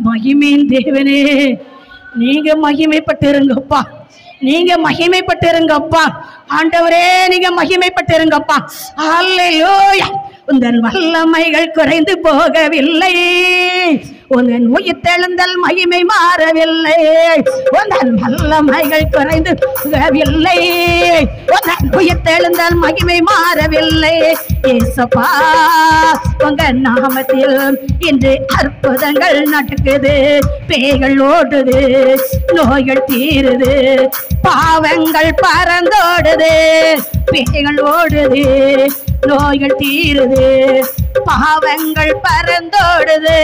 மகிமையின் தேவனே, நீங்க மகிமைப்பட்டிருங்கப்பா. நீங்க மகிமைப்பட்டிருங்கப்பா. ஆண்டவரே, நீங்க மகிமைப்பட்டிருங்கப்பா. அல்லேலூயா. உந்தன் வல்லமைகள் குறைந்து போகவில்லை. உந்தன் உயிர்த்தெழுந்தல் மகிமை மாறவில்லை. உந்தன் வல்லமைகள் குறைந்து போகவில்லை. உந்தன் உயிர்த்தெழுந்தல் மகிமை மாறவில்லை. ஏசப்பா, உங்க நாமத்தில் இன்று அற்புதங்கள் நடக்குது. பேய்கள் ஓடுது, நோய்கள் தீருது, பாவங்கள் பறந்தோடுது. பேய்கள் ஓடுது, நோய்கள் தீருது, பாவங்கள் பறந்தோடுது.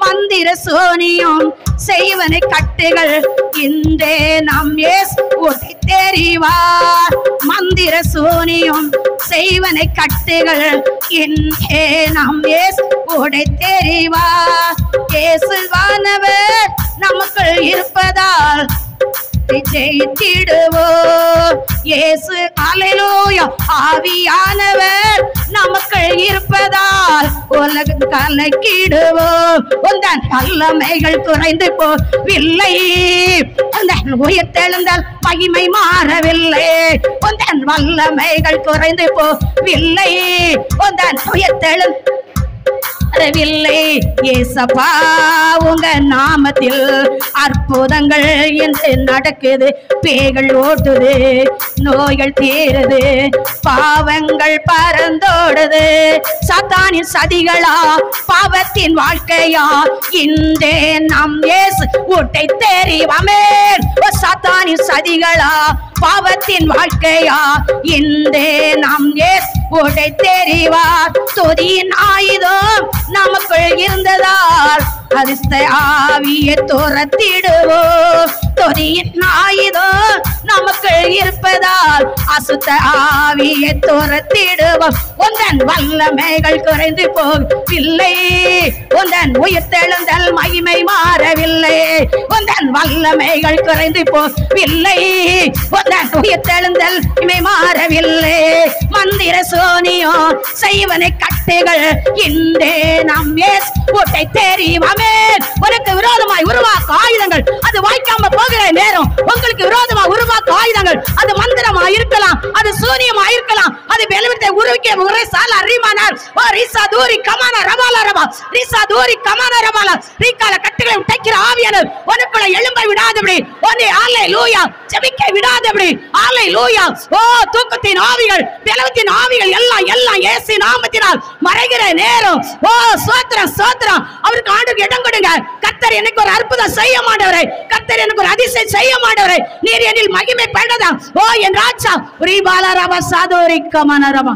மந்திர சோனியும் செய்வனை கட்டுகள் இன்றே நம் இயேசு உடை தெரிவார். மந்திர சோனியும் செய்வனை கட்டுகள் இன்றே நம் இயேசு உடை தெரிவார். இயேசுவானவர் நமக்குள் இருப்பதால் ஜெயித்திடுவோம். இயேசு அல்லேலூயா. ஆவியானவர் நமக்குள் இருப்பதால் உலகம் கலக்கிடுவோம். உந்தன் வல்லமைகள் குறைந்து போகவில்லை. உந்தன் உயிர்த்தெழுந்தால் மகிமை மாறவில்லை. உந்தன் வல்லமைகள் குறைந்து போகவில்லை. உந்தன் உயிர்த்தெழுந்த வரவில்லை. ஏசப்பா, உங்க நாமத்தில் அற்புதங்கள் என்று நடக்குது. பேய்கள் ஓட்டுது, நோய்கள் தீருது, பாவங்கள் பறந்தோடுது. சாத்தானின் சதிகளா, பாவத்தின் வாழ்க்கையா, இன்றே நம் இயேசு உடை தெரிவாமே. சாத்தானின் சதிகளா, பாவத்தின் வாழ்க்கையா, இன்றே நம் இயேசு உடை தெரிவார். துதியின் ஆயுதம் நமக்குள் இருந்ததால் அரிஸ்த ஆவியை துரத்திடுவோம். துதியின் ஆயுதம் நமக்குள் இருப்பதால் அசுத்த ஆவியை துரத்திடுவோம். உந்தன் வல்லமைகள் குறைந்து போகவில்லை. உந்தன் உயிர்த்தெழுந்தல் மகிமை மாறவில்லை. உந்தன் வல்லமைகள் குறைந்து போகவில்லை. உந்தன் உயிர்த்தெழுந்தல் மகிமை மாறவில்லை. மந்திர சோனியோ செய்வனை கட்டுகள் இன்றே நம் இயேசு உடை தெரிவாமே. உனக்கு விரோதமாய் உருவாக்க ஆயுதங்கள் அது வாய்க்காம போகிற நேரம், உங்களுக்கு விரோதமா உருவாக்க ஆயுதங்கள் அது மந்திரமா இருக்கலாம், அது சூனியமா இருக்கலாம், அது பெலவத்தை உருவிக்க முறை சால அறிமானார். ஓ ரிசா தூரி கமான ரபால ரபா, ரிசா தூரி கமான ரபால ரீகால கட்டுகளை உடைக்கிற ஆவியானவர் உனக்குள்ள எழும்பை விடாதபடி, உன்னை அல்லேலூயா ஜெபிக்க விடாதபடி, அல்லேலூயா. ஓ தூக்கத்தின் ஆவிகள், பெலவத்தின் ஆவிகள் எல்லாம் எல்லாம் இயேசு நாமத்தினால் மறைகிற நேரம். ஓ ஸ்தோத்திரம் ஸ்தோத்திரம். அவருக்கு ஆண்டுக்கு இடம் கொடுங்க. கர்த்தர் எனக்கு ஒரு அற்புதம் செய்ய மாட்டவரே, கர்த்தர் எனக்கு ஒரு அதிசயம் செய்ய மாட்டவரே, நீர் என்னில் மகிமை பெறதா. ஓ என் ராஜா ரீபாலரபா சாதோரி கமனரபா.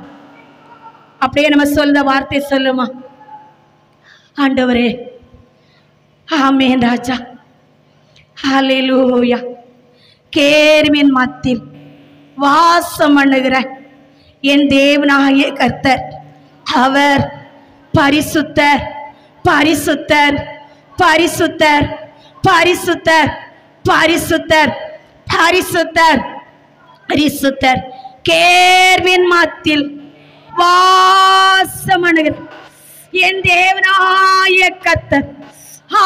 அப்படியே நம்ம சொல்ற வார்த்தை சொல்லுமா. ஆண்டவரே, ஆமென் ராஜா. ஹல்லேலூயா. கேருவின் மத்தியில் வாசம் பண்ணுகிற என் தேவனாகிய கர்த்தர் அவர் பரிசுத்தர், பரிசுத்தர், பரிசுத்தர், பரிசுத்தர், பரிசுத்தர், பரிசுத்தர், பரிசுத்தர். கேர்வின் மத்தியில் வாசம் பண்ணுகிற என் தேவனாகிய கர்த்தர்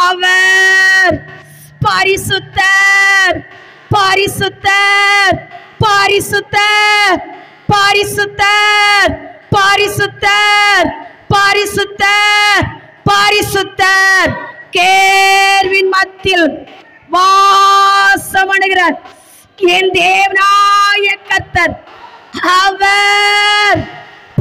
அவர் பரிசுத்தர், பரிசுத்தர், பரிசுத்தர், பரிசுத்தர், பரிசுத்தர், பரிசுத்தர், பரிசுத்தர். கேர்வின் மத்தியில் வாசம் பண்ணுகிறார் என் தேவனாகிய கர்த்தர் அவர்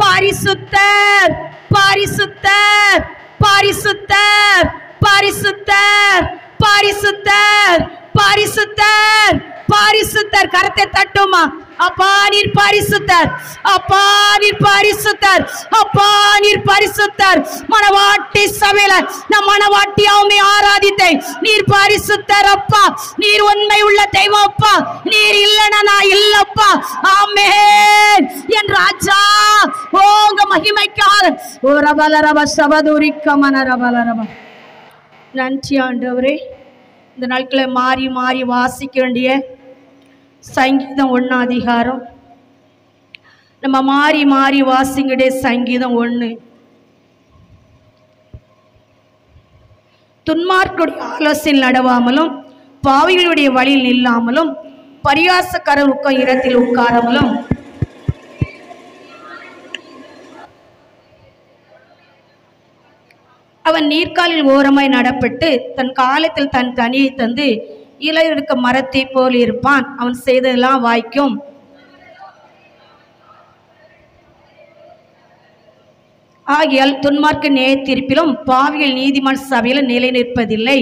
பரிசுத்தர், பரிசுத்தர், பரிசுத்தர், பரிசுத்தர், பரிசுத்தர், பரிசுத்தர், பரிசுத்தர். கரத்தை தட்டுமா. அப்பா நீர் பரிசுத்தர், அப்பா நீர் பரிசுத்தர், அப்பா நீர் பரிசுத்தர். மனவாட்டி சபையில நம் மனவாட்டியாவுமே ஆராதித்தை நீர் பரிசுத்தர் அப்பா. நீர் உண்மை உள்ள தெய்வம் அப்பா. நீர் இல்லைன்னா நான் இல்லப்பா. ஆமென் என் ராஜா. உங்க மகிமைக்காக ஓ ரபலரப சபதுரிக்க மனரபலரப. நன்றி ஆண்டவரே. இந்த நாட்களை மாறி மாறி வாசிக்க வேண்டிய சங்கீதம் 1 அதிகாரம் நம்ம மாறி மாறி வாசிங்கடைய சங்கீதம் 1. துன்மார்க்குடைய ஆலோசனை நடவாமலும் பாவிகளுடைய வழியில் நில்லாமலும் பரியாசக்காரர் உட்கார் இடத்தில் உட்காராமலும் அவன் நீர்க்காலில் ஓரமாய் நடப்பட்டு தன் காலத்தில் தன் தனியை தந்து இலையிருக்க மரத்தை போல் இருப்பான். அவன் செய்ததெல்லாம் வாய்க்கும். ஆகியால் துன்மார்க்க நியாய தீர்ப்பிலும் பாவிகள் நீதிமான் சபையிலும் நிலை நிற்பதில்லை.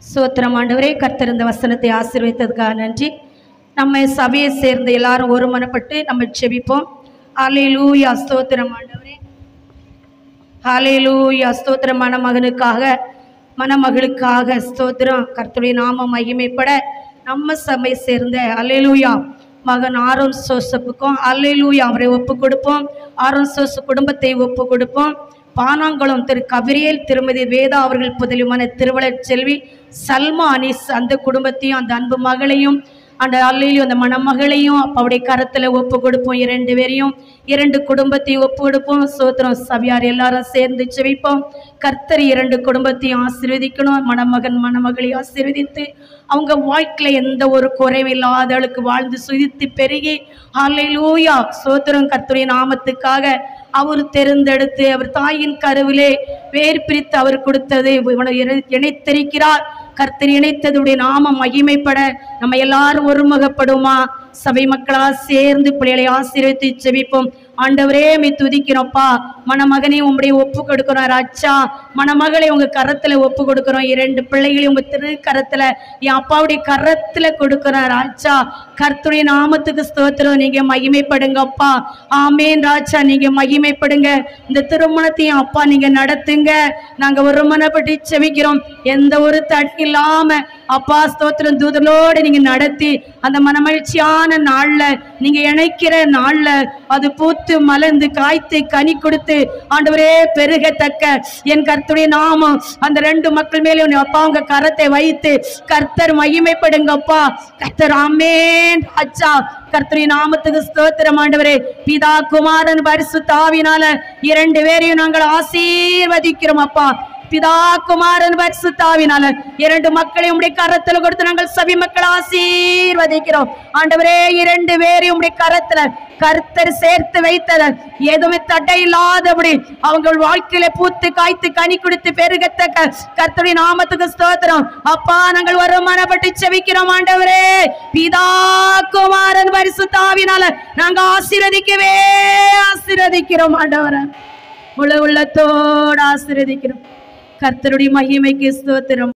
சோத்திரம் ஆண்டவரே. கர்த்தர் இந்த வசனத்தை ஆசீர்வதித்ததுக்காக நன்றி. நம்ம சபையை சேர்ந்த எல்லாரும் ஒருமனப்பட்டு நம்ம செபிப்போம். ஹல்லேலூயா. ஸ்தோத்திரம் ஆண்டவரே. ஹல்லேலூயா. ஸ்தோத்திரம். மணமகனுக்காக மணமகளுக்காக ஸ்தோத்திரம். கர்த்தருடைய நாமம் மகிமைப்பட நம்ம சபை சேர்ந்த ஹல்லேலூயா மகன் ஆரோன் சோசப்புக்கும் ஹல்லேலூயா அவரை ஒப்பு கொடுப்போம். ஆரோன் சோசப் குடும்பத்தை ஒப்பு கொடுப்போம். பானாங்குளம் திரு கபிரியேல் திருமதி வேதா அவர்கள் புதலிமான திருவளர் செல்வி சல்மா அனீஸ் அந்த குடும்பத்தையும் அந்த அன்பு மகளையும் அந்த அல்லையிலும் அந்த மணமகளையும் அவருடைய கரத்துல ஒப்பு கொடுப்போம். 2 பேரையும் 2 குடும்பத்தையும் ஒப்பு கொடுப்போம். சோத்திரம். சபையார் எல்லாரும் சேர்ந்து செவிப்போம். கர்த்தர் 2 குடும்பத்தையும் ஆசீர்வதிக்கணும். மணமகன் மணமகளை ஆசீர்வதித்து அவங்க வாழ்க்கையில எந்த ஒரு குறைவும் இல்லாத அளவுக்கு வாழ்ந்து சுதித்து பெருகி ஹல்லேலூயா. சோத்திரம். கர்த்தருடைய நாமத்துக்காக அவர் தேர்ந்தெடுத்து அவர் தாயின் கருவிலே வேர் பிரித்து அவர் கொடுத்தது இணைத்திருக்கிறார். கர்த்தர் இணைத்ததுடைய நாமம் மகிமைப்பட நம்ம எல்லாரும் ஒருமுகப்படுமா? சபை மக்களா சேர்ந்து பிள்ளைகளை ஆசீர்வதித்து செபிப்போம். ஆண்டவரே மே துதிக்கிறோம்ப்பா. மணமகனை உங்களுடைய ஒப்பு கொடுக்கிறோம் ராஜா. மணமகளை உங்க கரத்துல ஒப்பு கொடுக்கிறோம். 2 பிள்ளைகளையும் உங்க திரு கரத்துல என் அப்பாவுடைய கரத்துல கொடுக்கிறோம் ராஜா. கர்த்தருடைய நாமத்துக்கு ஸ்தோத்திரம். நீங்க மகிமைப்படுங்கப்பா. ஆமேன் ராஜா. நீங்க மகிமைப்படுங்க. இந்த திருமணத்தையும் அப்பா நீங்க நடத்துங்க. நாங்க ஒருமனப்பட்டு செபிக்கிறோம். எந்த ஒரு தடை இல்லாம அப்பா ஸ்தோத்திரம் தூதரோடு நீங்க நடத்தி அந்த மனமகிழ்ச்சியான நாள்ல நீங்க இணைக்கிற நாள்ல அது பூத்து மலர்ந்து காய்த்து கனி கொடுத்து ஆண்டவரே பெருகத்தக்க என் கர்த்தருடைய நாமம் அந்த 2 மக்கள் மேலே அப்பா உங்க கரத்தை வைத்து கர்த்தர் மகிமைப்படுங்கப்பா. கர்த்தர் ஆமென் ராஜா. கர்த்தருடைய நாமத்துக்கு ஸ்தோத்திரம் ஆண்டவரே. பிதா குமாரன் பரிசுத்த ஆவியினால 2 பேரையும் நாங்கள் ஆசீர்வதிக்கிறோம் அப்பா. பிதா குமாரன் பரிசுத்த ஆவியினால 2 மக்களையும் உம்முடைய கரத்துல கொடுத்து நாங்கள் சபை மக்கள் ஆசீர்வதிக்கிறோம் ஆண்டவரே. 2 பேரையும் உம்முடைய கரத்துல கர்த்தர் சேர்த்து வைத்தத எதுவுமே தடை இல்லாதபடி அவங்க வாழ்க்கையில பூத்து காய்த்து கனி கொடுத்து பெருகத்தக்க கர்த்தருடைய நாமத்துக்கு ஸ்தோத்திரம் அப்பா. நாங்கள் ஒருமனப்பட்டு செபிக்கிறோம் ஆண்டவரே. பிதா குமாரன் பரிசுத்த ஆவியினால நாங்க ஆசீர்வதிக்கிறோம் ஆண்டவரே. முழு உள்ளத்தோடு ஆசீர்வதிக்கிறோம். கர்த்தருடைய மகிமைக்கு ஸ்தோத்திரம்.